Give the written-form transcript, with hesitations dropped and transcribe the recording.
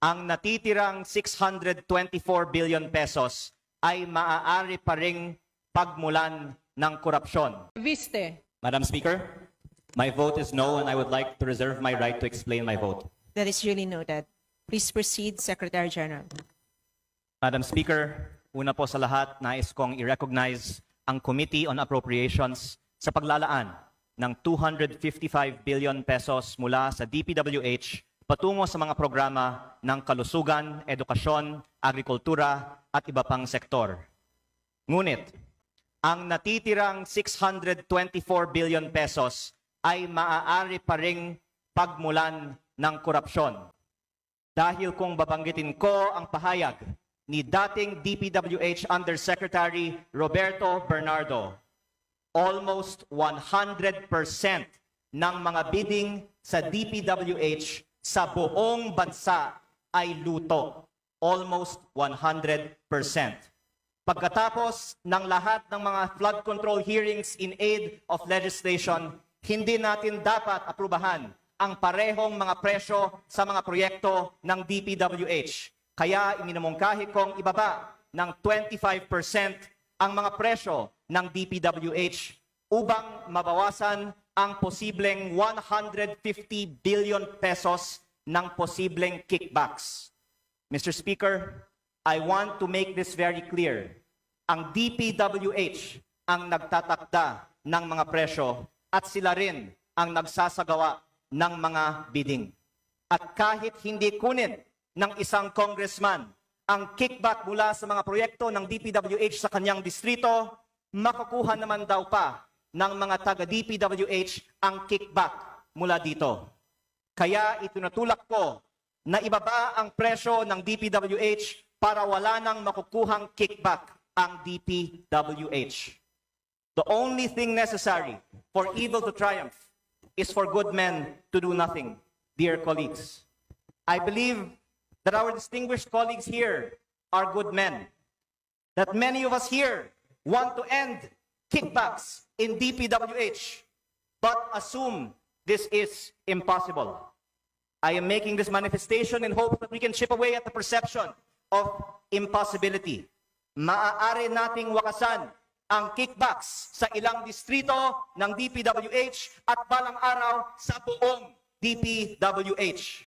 ang natitirang 624 billion pesos ay maaari pa ring pagmulan ng korupsyon. Viste. Madam Speaker, my vote is no and I would like to reserve my right to explain my vote. That is really noted. Please proceed, Secretary General. Madam Speaker, una po sa lahat, nais kong i-recognize ang Committee on Appropriations sa paglalaan ng 255 billion pesos mula sa DPWH patungo sa mga programa ng kalusugan, edukasyon, agrikultura at iba pang sektor. Ngunit, ang natitirang 624 billion pesos ay maaari pa ring pagmulan ng korupsyon. Dahil kung babanggitin ko ang pahayag ni dating DPWH Undersecretary Roberto Bernardo, almost 100% ng mga bidding sa DPWH sa buong bansa ay luto. Almost 100%. Pagkatapos ng lahat ng mga flood control hearings in aid of legislation, hindi natin dapat aprubahan ang parehong mga presyo sa mga proyekto ng DPWH. Kaya iminumungkahi kong ibaba ng 25% ang mga presyo ng DPWH upang mabawasan ang posibleng 150 billion pesos ng posibleng kickbacks. Mr. Speaker, I want to make this very clear. Ang DPWH ang nagtatakda ng mga presyo at sila rin ang nagsasagawa ng mga bidding. At kahit hindi kunin ng isang congressman ang kickback mula sa mga proyekto ng DPWH sa kanyang distrito, makukuha naman daw pa ng mga taga-DPWH ang kickback mula dito. Kaya itinutulak ko na ibaba ang presyo ng DPWH para wala nang makukuhang kickback ang DPWH. The only thing necessary for evil to triumph is for good men to do nothing, dear colleagues. I believe that our distinguished colleagues here are good men, that many of us here want to end kickbacks in DPWH, but assume this is impossible. I am making this manifestation in hopes that we can chip away at the perception of impossibility. Maaari nating wakasan ang kickbacks sa ilang distrito ng DPWH at balang araw sa buong DPWH.